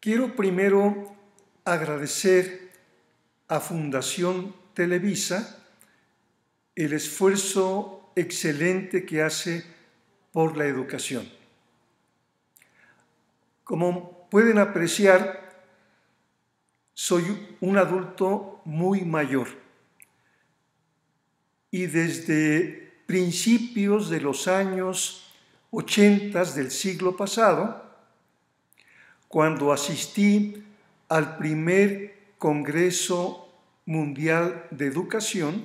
Quiero primero agradecer a Fundación Televisa el esfuerzo excelente que hace por la educación. Como pueden apreciar, soy un adulto muy mayor y desde principios de los años 80 del siglo pasado, cuando asistí al primer Congreso Mundial de Educación,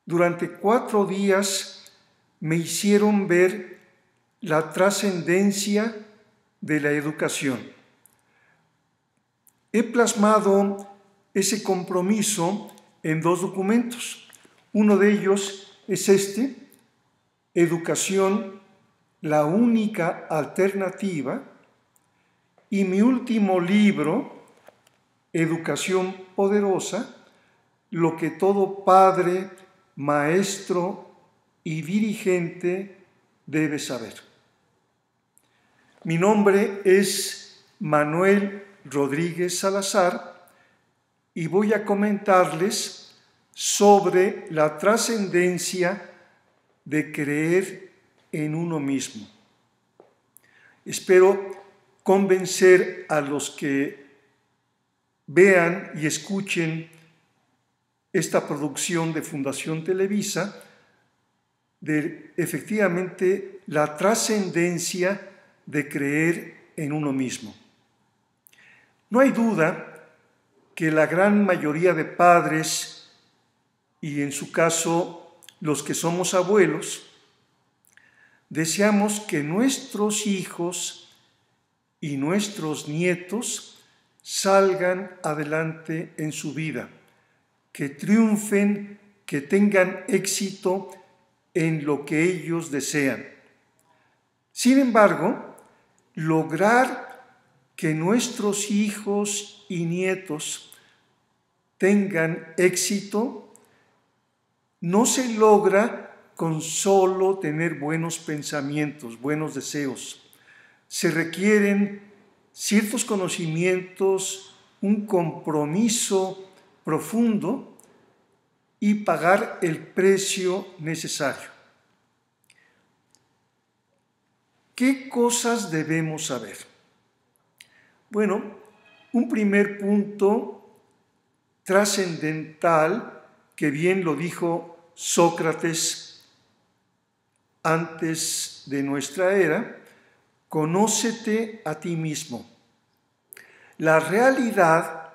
durante 4 días me hicieron ver la trascendencia de la educación. He plasmado ese compromiso en 2 documentos. Uno de ellos es este, Educación, la única alternativa, y mi último libro, Educación Poderosa, lo que todo padre, maestro y dirigente debe saber. Mi nombre es Manuel Rodríguez Salazar y voy a comentarles sobre la trascendencia de creer en uno mismo. Espero convencer a los que vean y escuchen esta producción de Fundación Televisa de efectivamente la trascendencia de creer en uno mismo. No hay duda que la gran mayoría de padres, y en su caso los que somos abuelos, deseamos que nuestros hijos y nuestros nietos salgan adelante en su vida, que triunfen, que tengan éxito en lo que ellos desean. Sin embargo, lograr que nuestros hijos y nietos tengan éxito no se logra con solo tener buenos pensamientos, buenos deseos. Se requieren ciertos conocimientos, un compromiso profundo y pagar el precio necesario. ¿Qué cosas debemos saber? Bueno, un primer punto trascendental, que bien lo dijo Sócrates antes de nuestra era: conócete a ti mismo. La realidad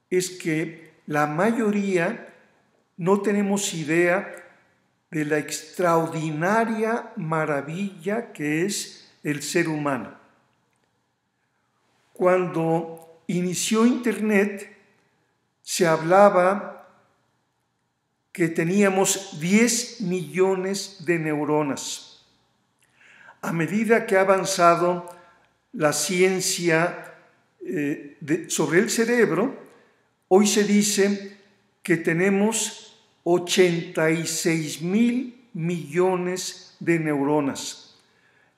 es que la mayoría no tenemos idea de la extraordinaria maravilla que es el ser humano. Cuando inició Internet, se hablaba que teníamos 10 millones de neuronas. A medida que ha avanzado la ciencia sobre el cerebro, hoy se dice que tenemos 86,000 millones de neuronas.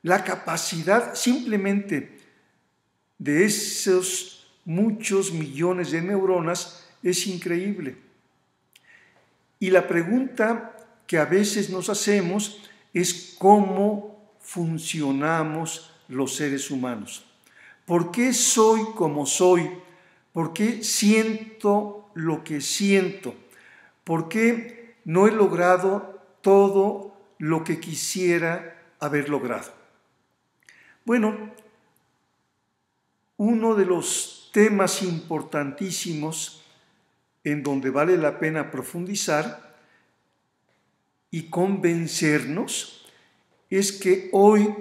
La capacidad simplemente de esos muchos millones de neuronas es increíble. Y la pregunta que a veces nos hacemos es cómo funcionamos los seres humanos. ¿Por qué soy como soy? ¿Por qué siento lo que siento? ¿Por qué no he logrado todo lo que quisiera haber logrado? Bueno, uno de los temas importantísimos en donde vale la pena profundizar y convencernos es que hoy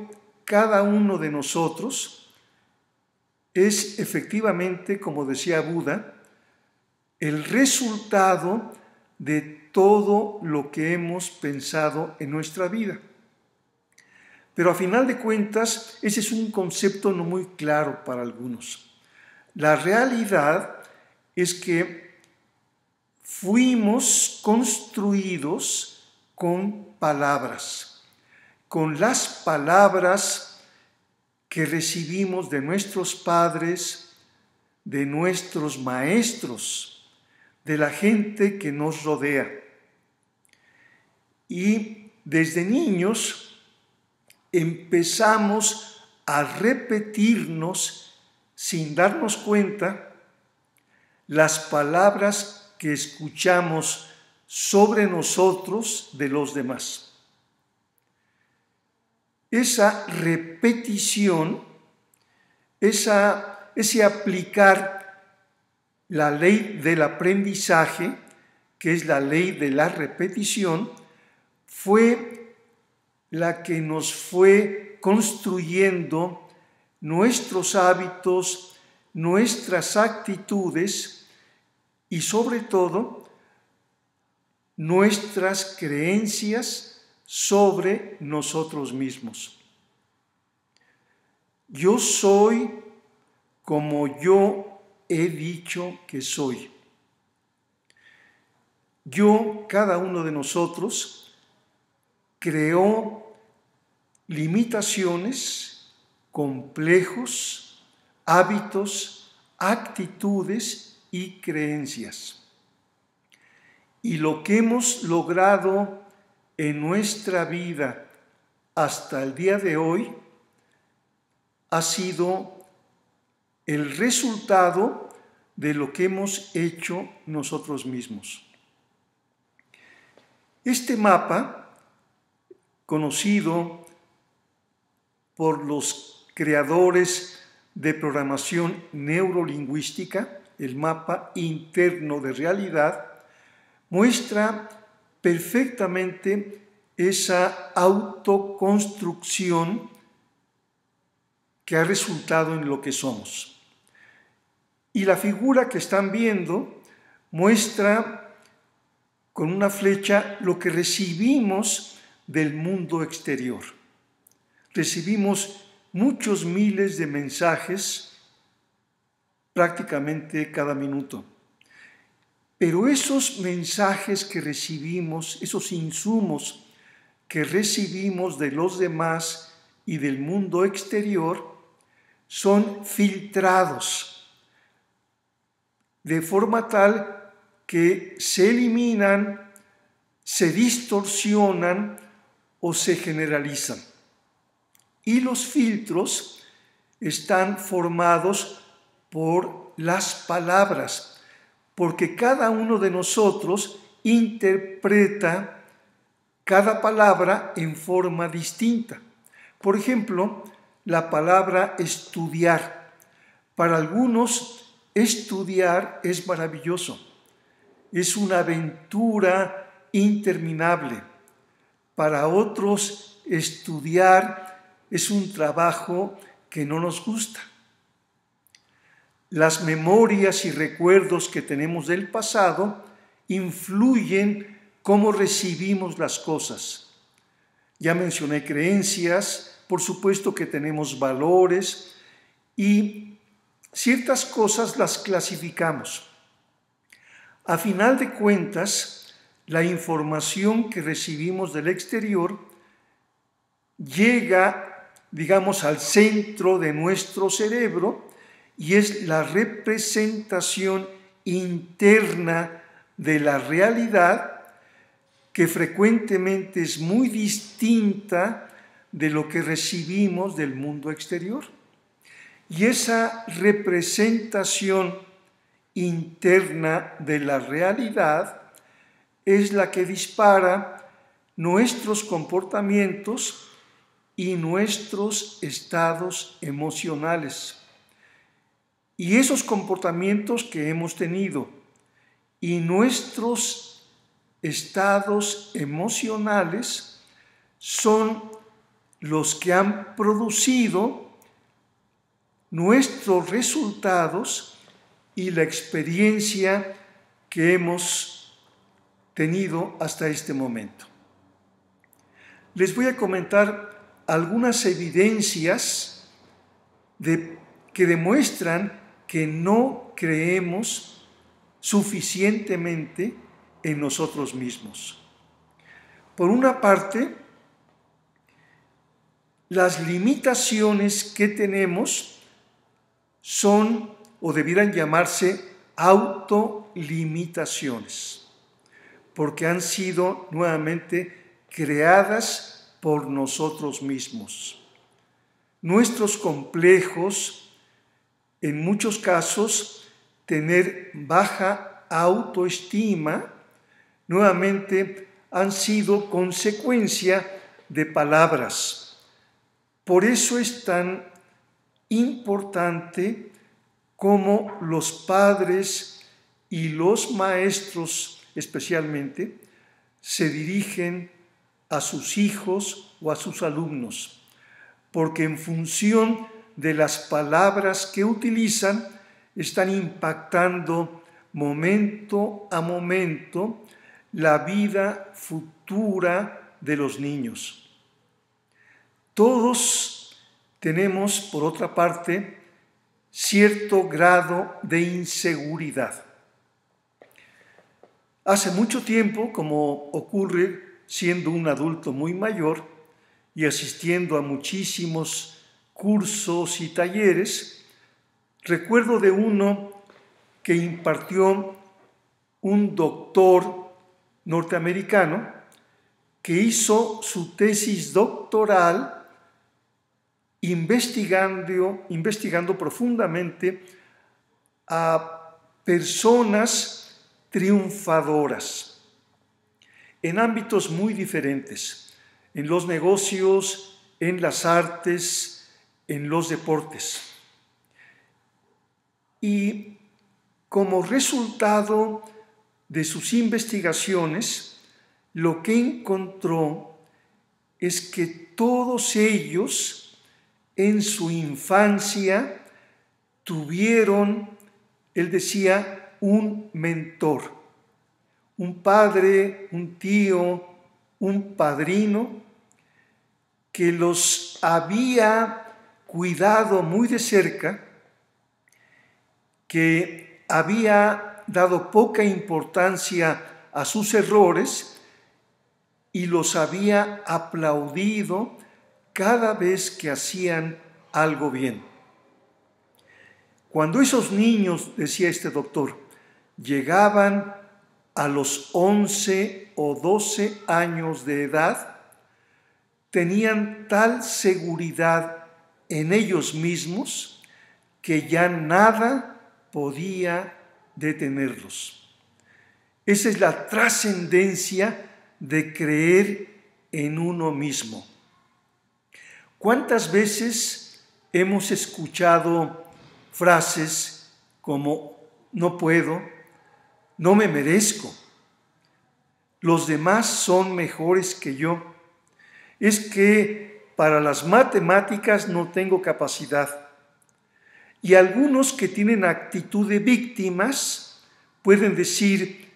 cada uno de nosotros es efectivamente, como decía Buda, el resultado de todo lo que hemos pensado en nuestra vida. Pero a final de cuentas, ese es un concepto no muy claro para algunos. La realidad es que fuimos construidos con palabras. Con las palabras que recibimos de nuestros padres, de nuestros maestros, de la gente que nos rodea. Y desde niños empezamos a repetirnos sin darnos cuenta las palabras que escuchamos sobre nosotros de los demás. Esa repetición, ese aplicar la ley del aprendizaje, que es la ley de la repetición, fue la que nos fue construyendo nuestros hábitos, nuestras actitudes y sobre todo nuestras creencias sobre nosotros mismos. Yo soy como yo he dicho que soy. Cada uno de nosotros creó limitaciones, complejos, hábitos, actitudes y creencias. Y lo que hemos logrado en nuestra vida hasta el día de hoy ha sido el resultado de lo que hemos hecho nosotros mismos. Este mapa, conocido por los creadores de programación neurolingüística, el mapa interno de realidad, muestra perfectamente esa autoconstrucción que ha resultado en lo que somos. Y la figura que están viendo muestra con una flecha lo que recibimos del mundo exterior. Recibimos muchos miles de mensajes prácticamente cada minuto. Pero esos mensajes que recibimos, esos insumos que recibimos de los demás y del mundo exterior, son filtrados de forma tal que se eliminan, se distorsionan o se generalizan. Y los filtros están formados por las palabras, porque cada uno de nosotros interpreta cada palabra en forma distinta. Por ejemplo, la palabra estudiar. Para algunos, estudiar es maravilloso. Es una aventura interminable. Para otros, estudiar es un trabajo que no nos gusta. Las memorias y recuerdos que tenemos del pasado influyen cómo recibimos las cosas. Ya mencioné creencias, por supuesto que tenemos valores y ciertas cosas las clasificamos. A final de cuentas, la información que recibimos del exterior llega, digamos, al centro de nuestro cerebro y es la representación interna de la realidad que frecuentemente es muy distinta de lo que recibimos del mundo exterior. Y esa representación interna de la realidad es la que dispara nuestros comportamientos y nuestros estados emocionales. Y esos comportamientos que hemos tenido y nuestros estados emocionales son los que han producido nuestros resultados y la experiencia que hemos tenido hasta este momento. Les voy a comentar algunas evidencias que demuestran que no creemos suficientemente en nosotros mismos. Por una parte, las limitaciones que tenemos son o debieran llamarse autolimitaciones, porque han sido nuevamente creadas por nosotros mismos. Nuestros complejos, en muchos casos, tener baja autoestima, nuevamente han sido consecuencia de palabras. Por eso es tan importante como los padres y los maestros especialmente se dirigen a sus hijos o a sus alumnos, porque en función de las palabras que utilizan están impactando momento a momento la vida futura de los niños. Todos tenemos, por otra parte, cierto grado de inseguridad. Hace mucho tiempo, como ocurre siendo un adulto muy mayor y asistiendo a muchísimos cursos y talleres, recuerdo de uno que impartió un doctor norteamericano que hizo su tesis doctoral investigando profundamente a personas triunfadoras en ámbitos muy diferentes, en los negocios, en las artes, en los deportes. Y como resultado de sus investigaciones, lo que encontró es que todos ellos en su infancia tuvieron, él decía, un mentor, un padre, un tío, un padrino que los había cuidado muy de cerca, que había dado poca importancia a sus errores y los había aplaudido cada vez que hacían algo bien. Cuando esos niños, decía este doctor, llegaban a los 11 o 12 años de edad, tenían tal seguridad en ellos mismos que ya nada podía detenerlos. Esa es la trascendencia de creer en uno mismo. ¿Cuántas veces hemos escuchado frases como no puedo, no me merezco, los demás son mejores que yo, es que para las matemáticas no tengo capacidad? Y algunos que tienen actitud de víctimas pueden decir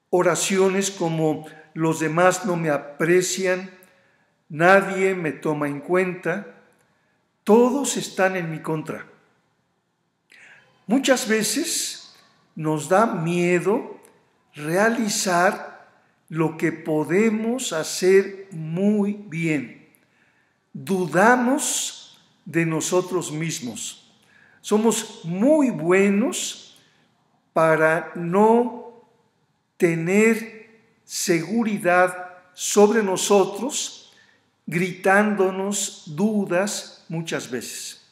oraciones como los demás no me aprecian, nadie me toma en cuenta, todos están en mi contra. Muchas veces nos da miedo realizar lo que podemos hacer muy bien. Dudamos de nosotros mismos. Somos muy buenos para no tener seguridad sobre nosotros, gritándonos dudas muchas veces.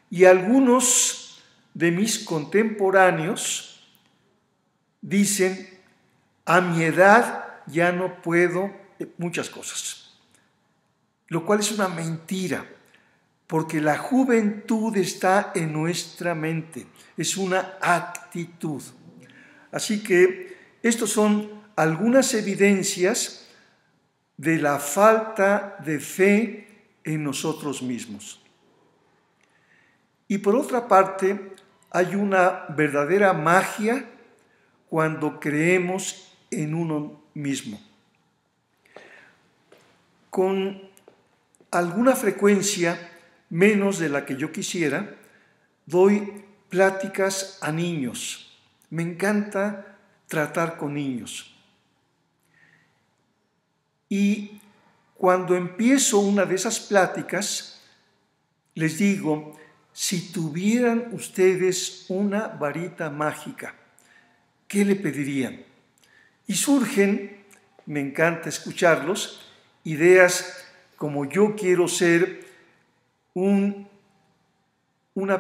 Y algunos de mis contemporáneos dicen, a mi edad ya no puedo muchas cosas, lo cual es una mentira, porque la juventud está en nuestra mente, es una actitud. Así que estos son algunas evidencias de la falta de fe en nosotros mismos. Y por otra parte, hay una verdadera magia cuando creemos en uno mismo. Con alguna frecuencia, menos de la que yo quisiera, doy pláticas a niños. Me encanta tratar con niños. Y cuando empiezo una de esas pláticas, les digo, si tuvieran ustedes una varita mágica, ¿qué le pedirían? Y surgen, me encanta escucharlos, ideas como yo quiero ser una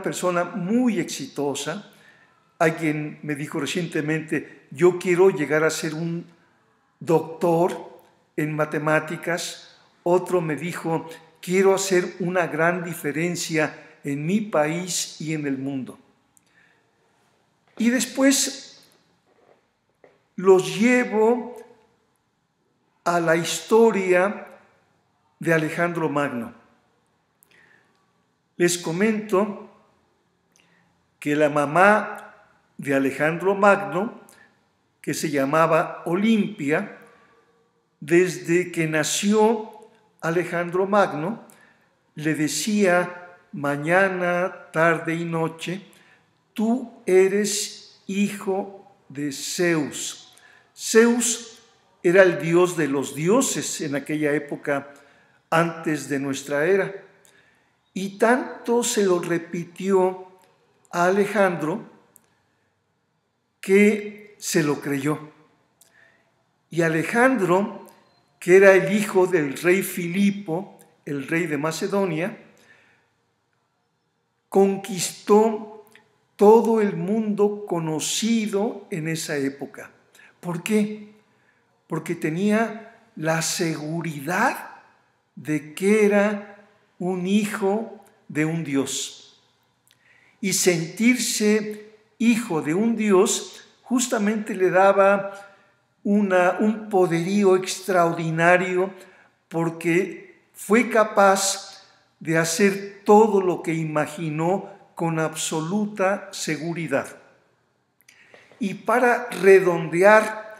persona muy exitosa. Alguien me dijo recientemente, yo quiero llegar a ser un doctor en matemáticas. Otro me dijo, quiero hacer una gran diferencia en mi país y en el mundo. Y después los llevo a la historia de Alejandro Magno. Les comento que la mamá de Alejandro Magno, que se llamaba Olimpia, desde que nació Alejandro Magno, le decía mañana, tarde y noche, tú eres hijo de Zeus. Zeus era el dios de los dioses en aquella época antes de nuestra era. Y tanto se lo repitió a Alejandro que se lo creyó. Y Alejandro, que era el hijo del rey Filipo, el rey de Macedonia, conquistó todo el mundo conocido en esa época. ¿Por qué? Porque tenía la seguridad de que era un hijo de un Dios. Y sentirse hijo de un Dios justamente le daba un poderío extraordinario, porque fue capaz de hacer todo lo que imaginó con absoluta seguridad. Y para redondear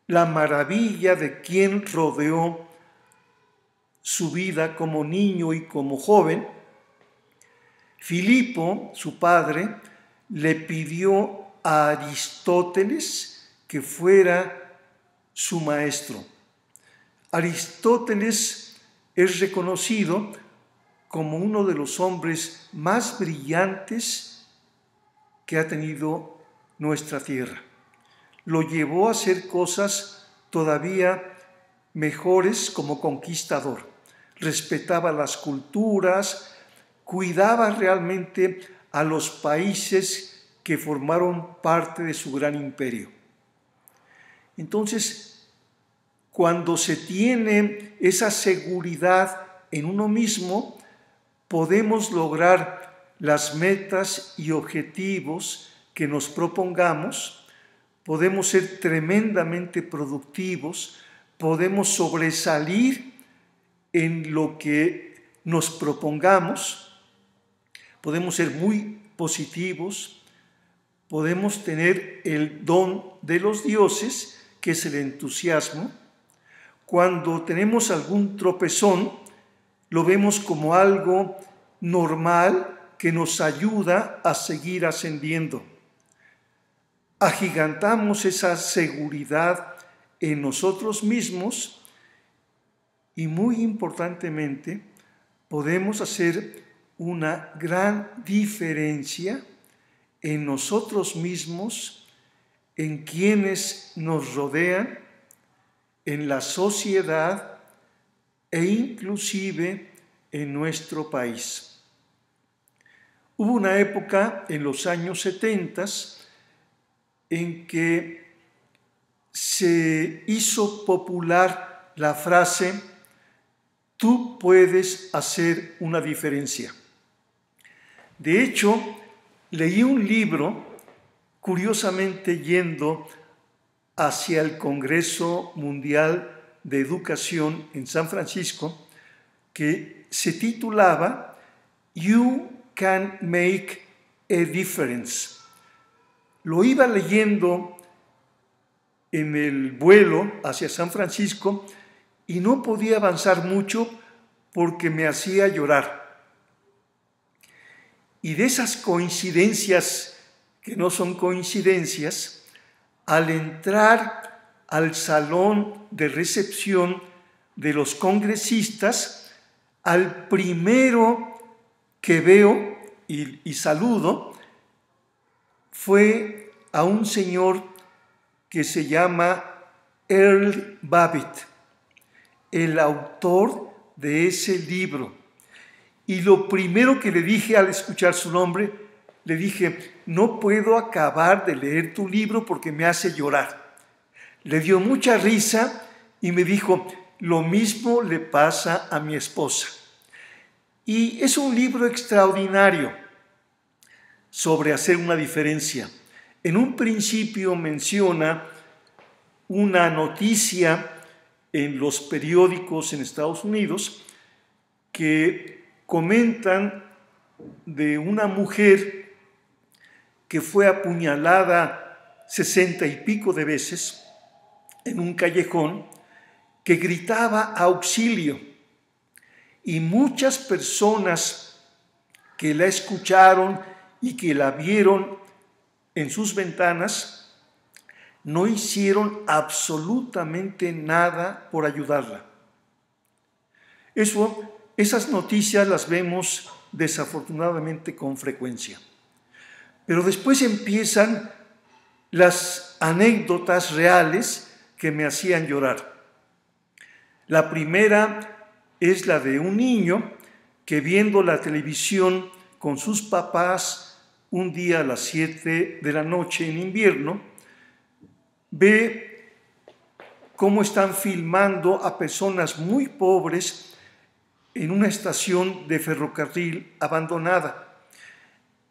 la maravilla de quien rodeó su vida como niño y como joven, Filipo, su padre, le pidió a Aristóteles que fuera su maestro. Aristóteles es reconocido como uno de los hombres más brillantes que ha tenido nuestra tierra. Lo llevó a hacer cosas todavía mejores como conquistador. Respetaba las culturas, cuidaba realmente a los países que formaron parte de su gran imperio. Entonces, cuando se tiene esa seguridad en uno mismo, podemos lograr las metas y objetivos que nos propongamos, podemos ser tremendamente productivos, podemos sobresalir en lo que nos propongamos, podemos ser muy positivos, podemos tener el don de los dioses, que es el entusiasmo. Cuando tenemos algún tropezón, lo vemos como algo normal que nos ayuda a seguir ascendiendo. Agigantamos esa seguridad en nosotros mismos y, muy importantemente, podemos hacer una gran diferencia en nosotros mismos, en quienes nos rodean, en la sociedad e inclusive en nuestro país. Hubo una época en los años 70 en que se hizo popular la frase «tú puedes hacer una diferencia». De hecho, leí un libro, curiosamente yendo hacia el Congreso Mundial de Educación en San Francisco, que se titulaba You Can Make a Difference. Lo iba leyendo en el vuelo hacia San Francisco y no podía avanzar mucho porque me hacía llorar. Y de esas coincidencias que no son coincidencias, al entrar al salón de recepción de los congresistas, al primero que veo y saludo fue a un señor que se llama Earl Babbitt, el autor de ese libro. Y lo primero que le dije al escuchar su nombre, le dije: no puedo acabar de leer tu libro porque me hace llorar. Le dio mucha risa y me dijo: lo mismo le pasa a mi esposa. Y es un libro extraordinario sobre hacer una diferencia. En un principio menciona una noticia en los periódicos en Estados Unidos que comentan de una mujer que fue apuñalada 60 y pico de veces en un callejón, que gritaba auxilio, y muchas personas que la escucharon y que la vieron en sus ventanas no hicieron absolutamente nada por ayudarla. Esas noticias las vemos desafortunadamente con frecuencia. Pero después empiezan las anécdotas reales que me hacían llorar. La primera es la de un niño que, viendo la televisión con sus papás un día a las 7 de la noche en invierno, ve cómo están filmando a personas muy pobres en una estación de ferrocarril abandonada.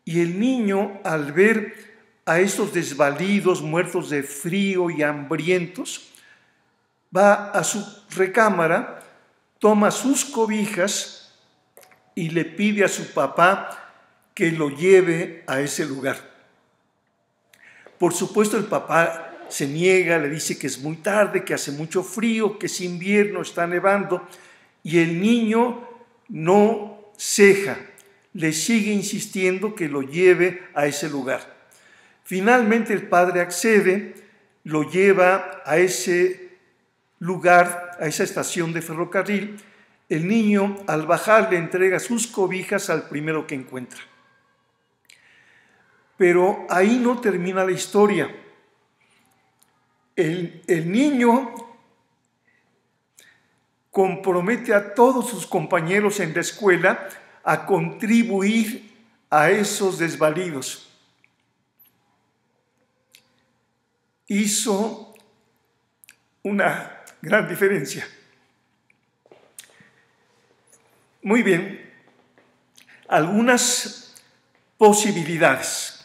Y el niño, al ver a estos desvalidos, muertos de frío y hambrientos, va a su recámara, toma sus cobijas y le pide a su papá que lo lleve a ese lugar. Por supuesto, el papá se niega, le dice que es muy tarde, que hace mucho frío, que es invierno, está nevando, y el niño no ceja, le sigue insistiendo que lo lleve a ese lugar. Finalmente el padre accede, lo lleva a ese lugar, a esa estación de ferrocarril. El niño, al bajar, le entrega sus cobijas al primero que encuentra. Pero ahí no termina la historia. El niño compromete a todos sus compañeros en la escuela a contribuir a esos desvalidos. Hizo una gran diferencia. Muy bien, algunas posibilidades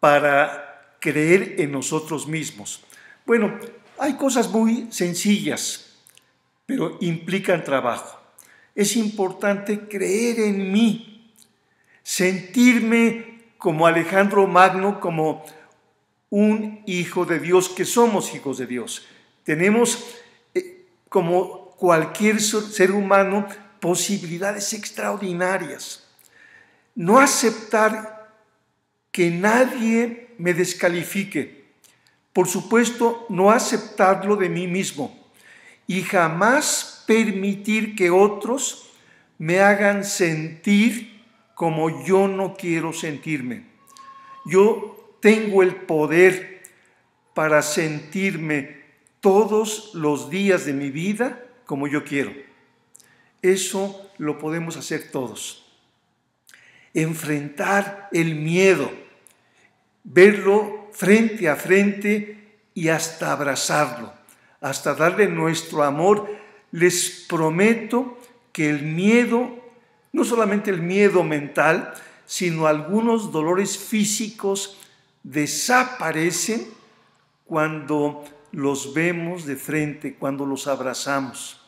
para creer en nosotros mismos. Bueno, hay cosas muy sencillas, pero implican trabajo. Es importante creer en mí, sentirme como Alejandro Magno, como un hijo de Dios, que somos hijos de Dios. Tenemos, como cualquier ser humano, posibilidades extraordinarias. No aceptar que nadie me descalifique. Por supuesto, no aceptarlo de mí mismo. Y jamás permitir que otros me hagan sentir como yo no quiero sentirme. Yo tengo el poder para sentirme todos los días de mi vida como yo quiero. Eso lo podemos hacer todos. Enfrentar el miedo, verlo frente a frente y hasta abrazarlo, hasta darle nuestro amor. Les prometo que el miedo, no solamente el miedo mental, sino algunos dolores físicos desaparecen cuando los vemos de frente, cuando los abrazamos.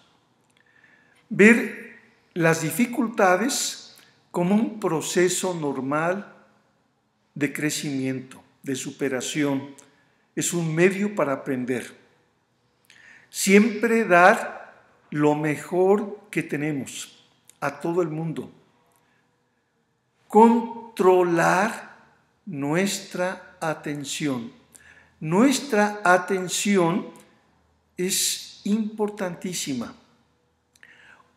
Ver las dificultades como un proceso normal de crecimiento, de superación, es un medio para aprender. Siempre dar lo mejor que tenemos a todo el mundo. Controlar nuestra atención. Nuestra atención es importantísima.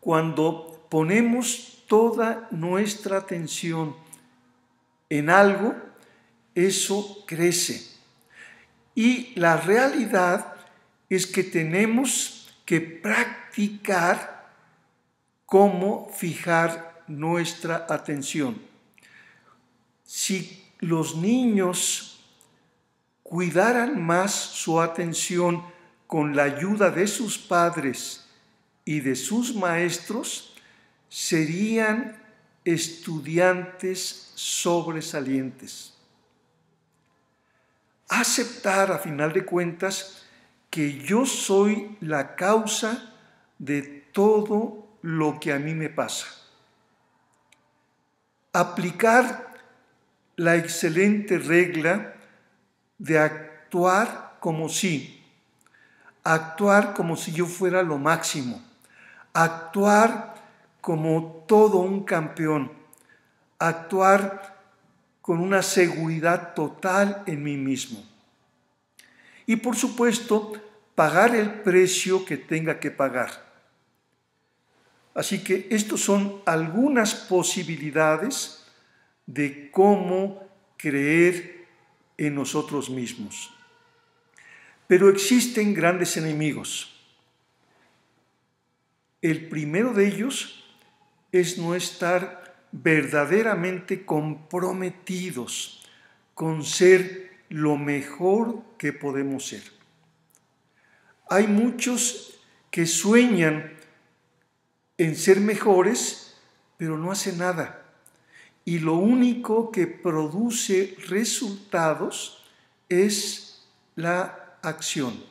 cuando ponemos toda nuestra atención en algo, eso crece. Y la realidad es que tenemos que practicar cómo fijar nuestra atención. Si los niños cuidaran más su atención con la ayuda de sus padres y de sus maestros, serían estudiantes sobresalientes. Aceptar, a final de cuentas, que yo soy la causa de todo lo que a mí me pasa. Aplicar la excelente regla de actuar como si yo fuera lo máximo, actuar como todo un campeón, actuar con una seguridad total en mí mismo. Y por supuesto, pagar el precio que tenga que pagar. Así que estas son algunas posibilidades de cómo creer en nosotros mismos. Pero existen grandes enemigos. El primero de ellos es no estar verdaderamente comprometidos con ser lo mejor que podemos ser. Hay muchos que sueñan en ser mejores, pero no hacen nada. Y lo único que produce resultados es la acción.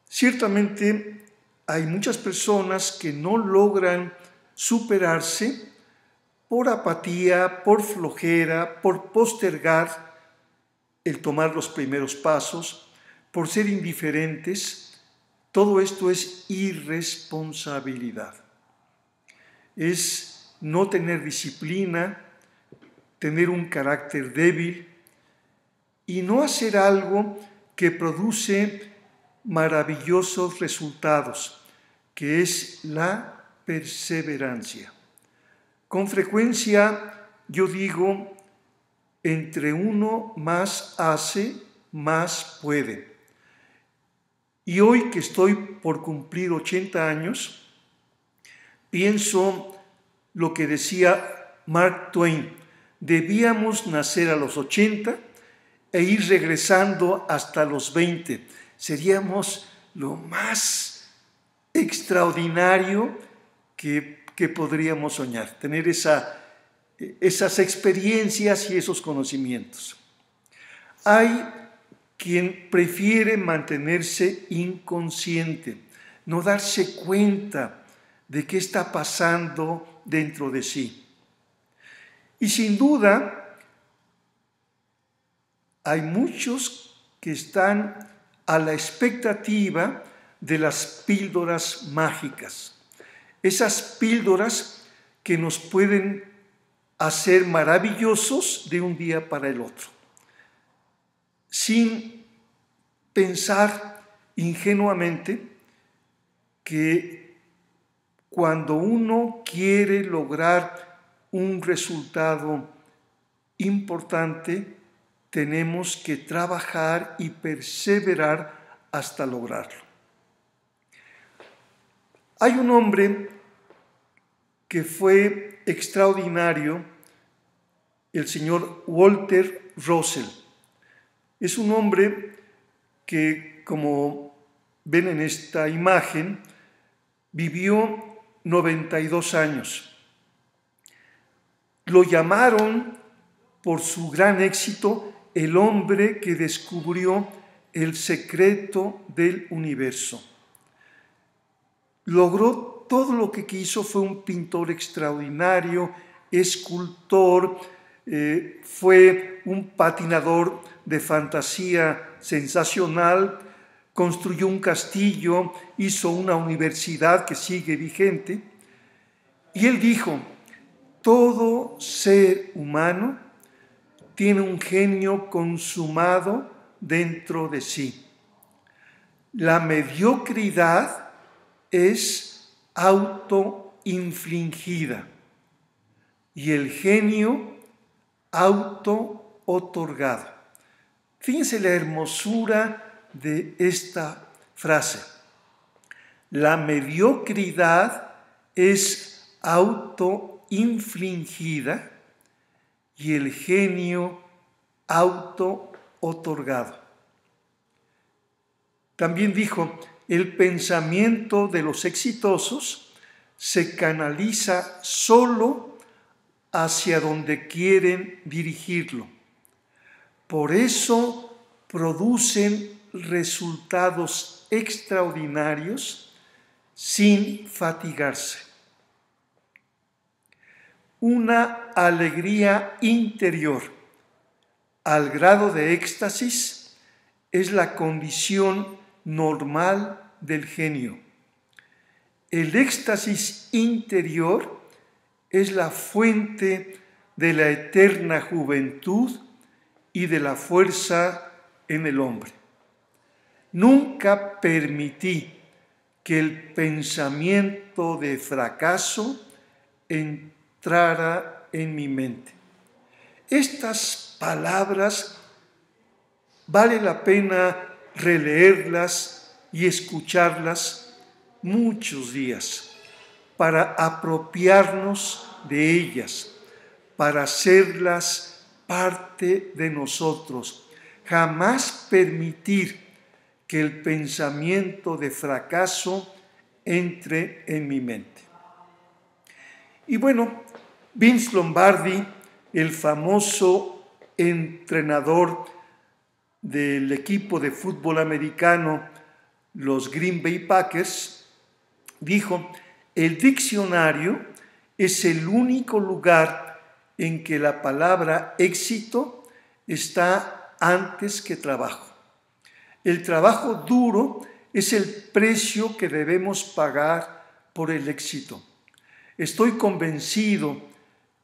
Ciertamente hay muchas personas que no logran superarse por apatía, por flojera, por postergar el tomar los primeros pasos, por ser indiferentes. Todo esto es irresponsabilidad. Es no tener disciplina, tener un carácter débil y no hacer algo que produce maravillosos resultados, que es la perseverancia. Con frecuencia yo digo, entre uno más hace, más puede. Y hoy que estoy por cumplir 80 años, pienso lo que decía Mark Twain: debíamos nacer a los 80 e ir regresando hasta los 20. Seríamos lo más extraordinario que podríamos soñar, tener esas experiencias y esos conocimientos. Hay quien prefiere mantenerse inconsciente, no darse cuenta de qué está pasando dentro de sí. Y sin duda, hay muchos que están a la expectativa de las píldoras mágicas, esas píldoras que nos pueden hacer maravillosos de un día para el otro, sin pensar ingenuamente que cuando uno quiere lograr un resultado importante, tenemos que trabajar y perseverar hasta lograrlo. Hay un hombre que fue extraordinario, el señor Walter Russell. Es un hombre que, como ven en esta imagen, vivió 92 años. Lo llamaron, por su gran éxito, el hombre que descubrió el secreto del universo. Logró todo lo que quiso, fue un pintor extraordinario, escultor, fue un patinador de fantasía sensacional, construyó un castillo, hizo una universidad que sigue vigente. Y él dijo: todo ser humano tiene un genio consumado dentro de sí. La mediocridad es autoinfligida y el genio auto-otorgado. Fíjense la hermosura de esta frase. La mediocridad es autoinfligida y el genio auto-otorgado. También dijo, el pensamiento de los exitosos se canaliza solo hacia donde quieren dirigirlo. Por eso producen resultados extraordinarios sin fatigarse. Una alegría interior al grado de éxtasis es la condición normal del genio. El éxtasis interior es la fuente de la eterna juventud y de la fuerza en el hombre. Nunca permití que el pensamiento de fracaso entrara en mi mente. Estas palabras vale la pena releerlas y escucharlas muchos días para apropiarnos de ellas, para hacerlas parte de nosotros. Jamás permitir que el pensamiento de fracaso entre en mi mente. Y bueno, Vince Lombardi, el famoso entrenador del equipo de fútbol americano, los Green Bay Packers, dijo, el diccionario es el único lugar en que la palabra éxito está antes que trabajo. El trabajo duro es el precio que debemos pagar por el éxito. Estoy convencido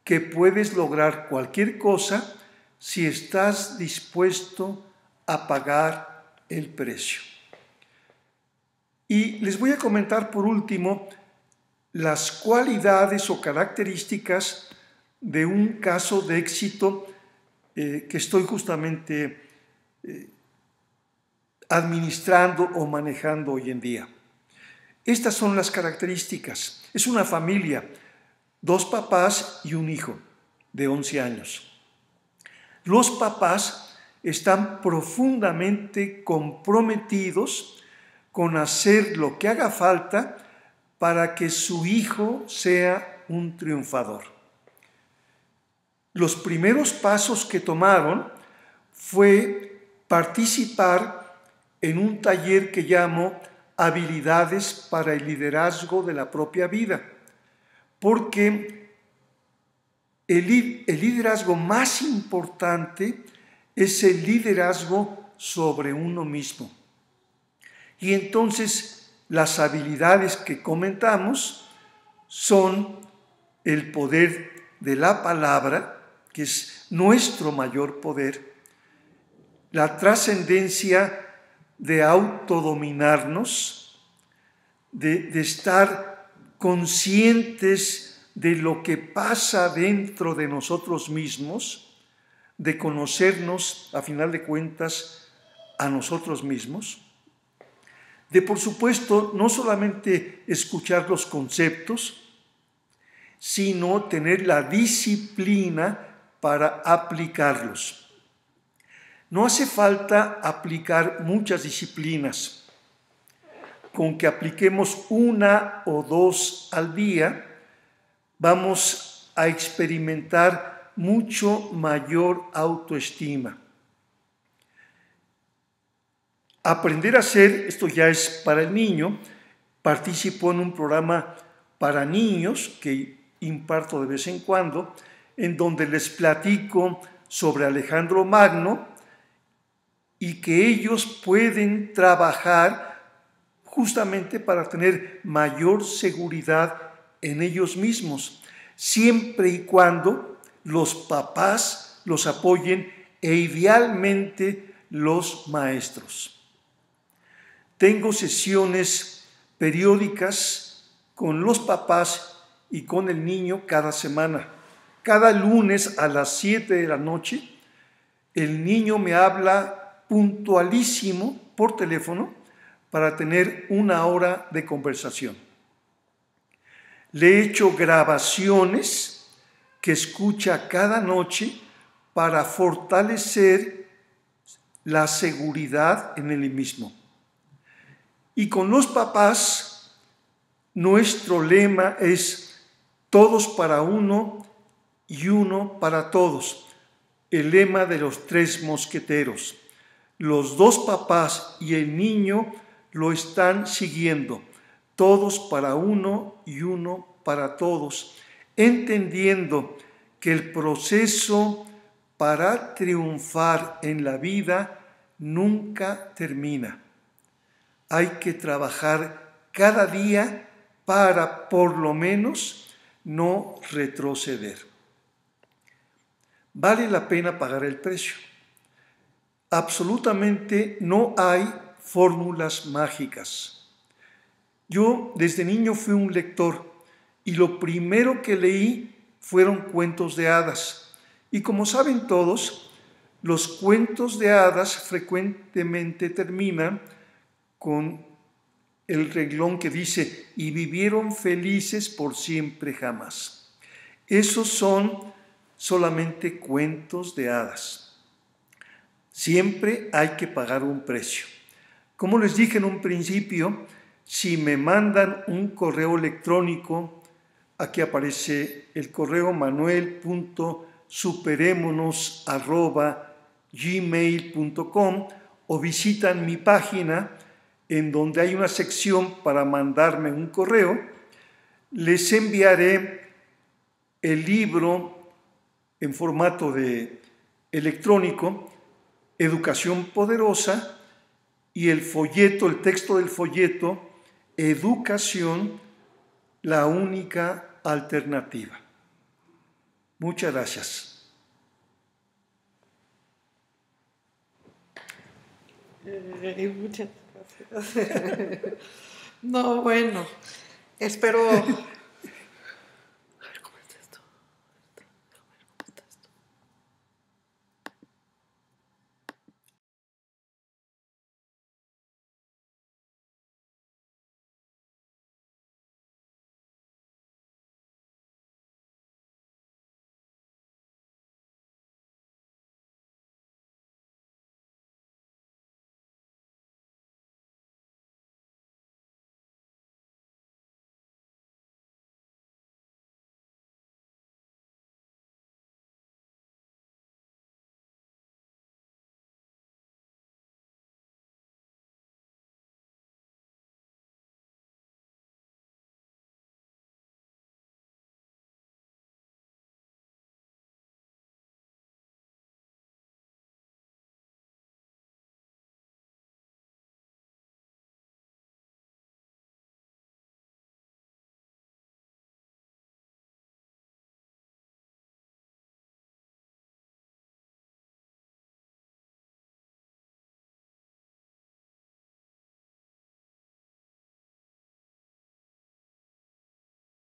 que puedes lograr cualquier cosa si estás dispuesto a pagar el precio. Y les voy a comentar por último las cualidades o características de un caso de éxito que estoy justamente administrando o manejando hoy en día. Estas son las características. Es una familia, 2 papás y un hijo de 11 años. Los papás están profundamente comprometidos con hacer lo que haga falta para que su hijo sea un triunfador. Los primeros pasos que tomaron fue participar en un taller que llamo Habilidades para el liderazgo de la propia vida, porque el liderazgo más importante es el liderazgo sobre uno mismo. Y entonces las habilidades que comentamos son el poder de la palabra, que es nuestro mayor poder, la trascendencia de autodominarnos, de estar conscientes de lo que pasa dentro de nosotros mismos, de conocernos, a final de cuentas, a nosotros mismos, de, por supuesto, no solamente escuchar los conceptos, sino tener la disciplina para aplicarlos. No hace falta aplicar muchas disciplinas. Con que apliquemos 1 o 2 al día, vamos a experimentar mucho mayor autoestima. Aprender a hacer, esto ya es para el niño, participo en un programa para niños que imparto de vez en cuando, en donde les platico sobre Alejandro Magno y que ellos pueden trabajar justamente para tener mayor seguridad en ellos mismos, siempre y cuando los papás los apoyen e idealmente los maestros. Tengo sesiones periódicas con los papás y con el niño cada semana. Cada lunes a las 7 de la noche, el niño me habla puntualísimo por teléfono para tener 1 hora de conversación. Le he hecho grabaciones que escucha cada noche para fortalecer la seguridad en él mismo. Y con los papás, nuestro lema es todos para uno y uno para todos. El lema de los 3 mosqueteros. Los 2 papás y el niño lo están siguiendo. Todos para uno y uno para todos, entendiendo que el proceso para triunfar en la vida nunca termina. Hay que trabajar cada día para, por lo menos, no retroceder. Vale la pena pagar el precio. Absolutamente no hay fórmulas mágicas. Yo desde niño fui un lector y lo primero que leí fueron cuentos de hadas. Y como saben todos, los cuentos de hadas frecuentemente terminan con el renglón que dice, y vivieron felices por siempre jamás. Esos son solamente cuentos de hadas. Siempre hay que pagar un precio. Como les dije en un principio, si me mandan un correo electrónico, aquí aparece el correo manuel.superémonos@gmail.com o visitan mi página en donde hay una sección para mandarme un correo, les enviaré el libro en formato de electrónico, Educación Poderosa, y el folleto, el texto del folleto, Educación, la única alternativa. Muchas gracias. Muchas gracias. No, bueno, espero